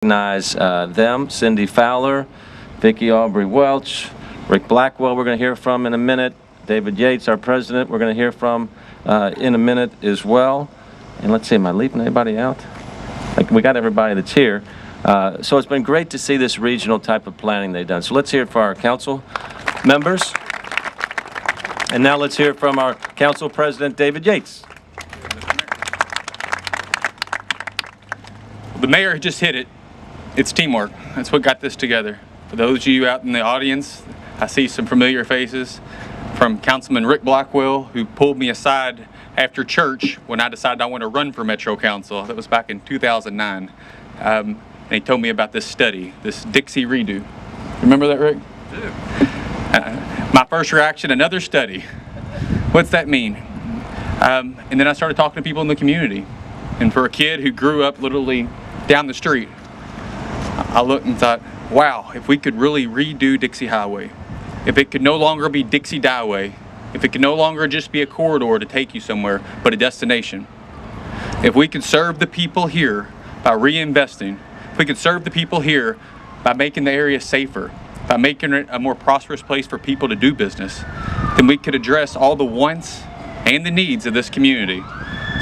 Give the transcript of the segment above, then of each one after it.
Recognize them, Cindi Fowler, Vicki, Aubrey, Welch, Rick Blackwell we're going to hear from in a minute, David Yates, our president, we're going to hear from in a minute as well. And let's see, am I leaving anybody out? We got everybody that's here. So it's been great to see this regional type of planning they've done. So let's hear it for our council members. And now let's hear from our council president, David Yates. The mayor just hit it. It's teamwork. That's what got this together. For those of you out in the audience, I see some familiar faces from Councilman Rick Blackwell, who pulled me aside after church when I decided I want to run for Metro Council. That was back in 2009. And he told me about this study, this Dixie redo. Remember that, Rick? My first reaction, another study. What's that mean? And then I started talking to people in the community. And for a kid who grew up literally down the street, I looked and thought, wow, if we could really redo Dixie Highway, if it could no longer be Dixie Highway, if it could no longer just be a corridor to take you somewhere, but a destination, if we could serve the people here by reinvesting, if we could serve the people here by making the area safer, by making it a more prosperous place for people to do business, then we could address all the wants and the needs of this community.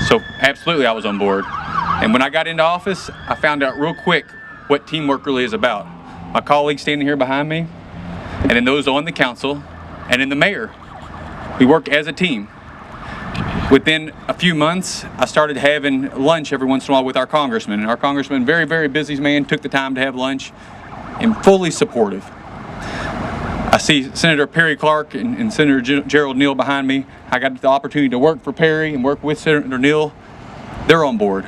So absolutely I was on board. And when I got into office, I found out real quick what teamwork really is about. My colleagues standing here behind me, and then those on the council, and then the mayor. We work as a team. Within a few months, I started having lunch every once in a while with our congressman. And our congressman, very, very busy man, took the time to have lunch and fully supportive. I see Senator Perry Clark and Senator Gerald Neal behind me. I got the opportunity to work for Perry and work with Senator Neal. They're on board.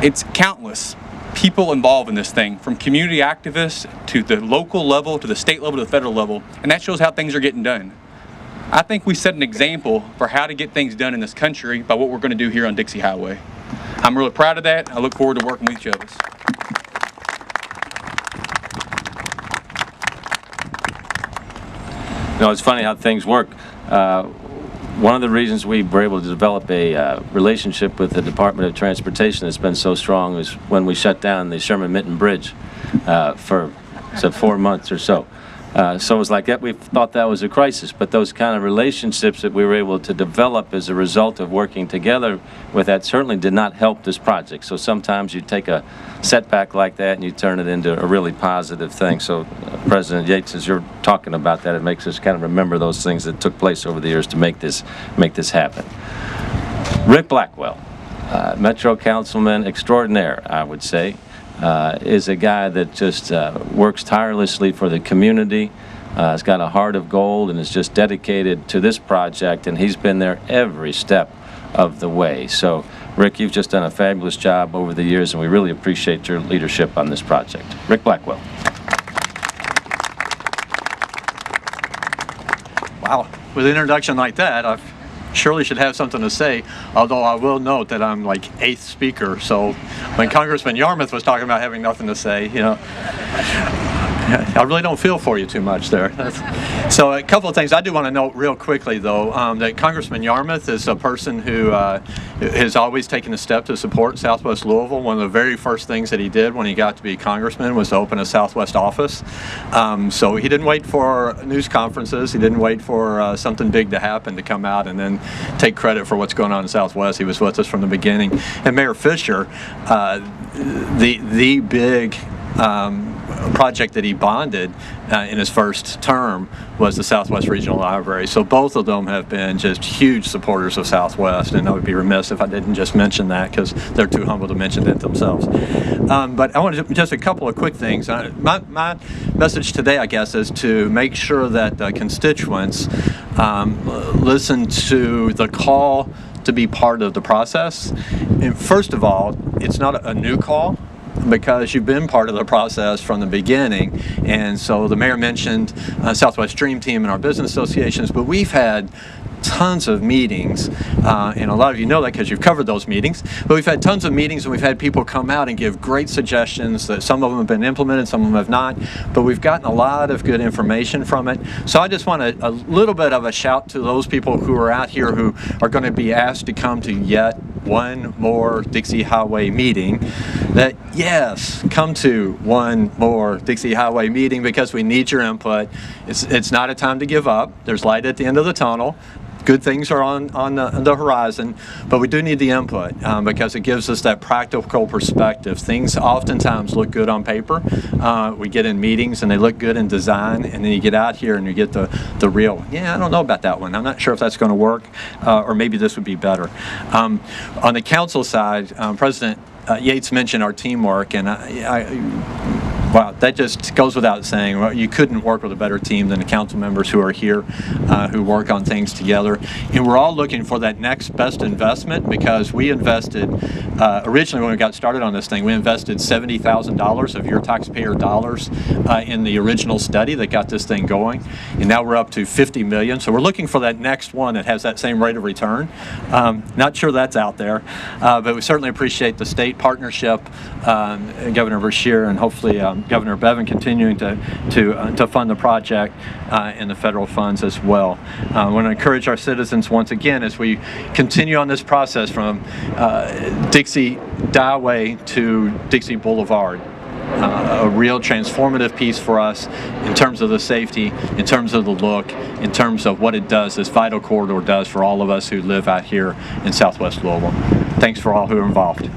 It's countless people involved in this thing, from community activists to the local level, to the state level, to the federal level, and that shows how things are getting done. I think we set an example for how to get things done in this country by what we're going to do here on Dixie Highway. I'm really proud of that. I look forward to working with each of us. You know, it's funny how things work. One of the reasons we were able to develop a relationship with the Department of Transportation that's been so strong is when we shut down the Sherman-Minton Bridge for 4 months or so. So it was like that. We thought that was a crisis, but those kind of relationships that we were able to develop as a result of working together with that certainly did not help this project. So sometimes you take a setback like that and you turn it into a really positive thing. So President Yates, as you're talking about that, it makes us kind of remember those things that took place over the years to make this happen. Rick Blackwell, Metro Councilman extraordinaire, I would say. Is a guy that just works tirelessly for the community, has got a heart of gold, and is just dedicated to this project, and he's been there every step of the way. So, Rick, you've just done a fabulous job over the years, and we really appreciate your leadership on this project. Rick Blackwell. Wow, with an introduction like that, I surely should have something to say, although I will note that I'm like 8th speaker, so when Congressman Yarmuth was talking about having nothing to say, you know, I really don't feel for you too much there. So a couple of things I do want to note real quickly, though, that Congressman Yarmuth is a person who has always taken a step to support Southwest Louisville. One of the very first things that he did when he got to be congressman was to open a Southwest office. So he didn't wait for news conferences. He didn't wait for something big to happen to come out and then take credit for what's going on in Southwest. He was with us from the beginning. And Mayor Fischer, the big project that he bonded in his first term was the Southwest Regional Library. So both of them have been just huge supporters of Southwest, and I would be remiss if I didn't just mention that because they're too humble to mention it themselves. But I want to just a couple of quick things. My message today, I guess, is to make sure that constituents listen to the call to be part of the process. And first of all, it's not a new call, because you've been part of the process from the beginning. And so the mayor mentioned Southwest Dream Team and our business associations, but we've had tons of meetings, and a lot of you know that because you've covered those meetings, but we've had tons of meetings and we've had people come out and give great suggestions that some of them have been implemented, some of them have not, but we've gotten a lot of good information from it. So I just want a little bit of a shout to those people who are out here who are going to be asked to come to yet one more Dixie Highway meeting, that yes, come to one more Dixie Highway meeting because we need your input. It's not a time to give up. There's light at the end of the tunnel. Good things are on the horizon, but we do need the input because it gives us that practical perspective. Things oftentimes look good on paper. We get in meetings and they look good in design, and then you get out here and you get the real, yeah, I don't know about that one. I'm not sure if that's going to work, or maybe this would be better. On the council side, President Yates mentioned our teamwork, and wow, that just goes without saying. Well, you couldn't work with a better team than the council members who are here, who work on things together. And we're all looking for that next best investment because we invested, originally when we got started on this thing, we invested $70,000 of your taxpayer dollars in the original study that got this thing going. And now we're up to $50 million. So we're looking for that next one that has that same rate of return. Not sure that's out there, but we certainly appreciate the state partnership, Governor Fischer, and hopefully Governor Bevin continuing to fund the project and the federal funds as well. I want to encourage our citizens once again as we continue on this process from Dixie Highway to Dixie Boulevard. A real transformative piece for us in terms of the safety, in terms of the look, in terms of what it does, this vital corridor does for all of us who live out here in Southwest Louisville. Thanks for all who are involved.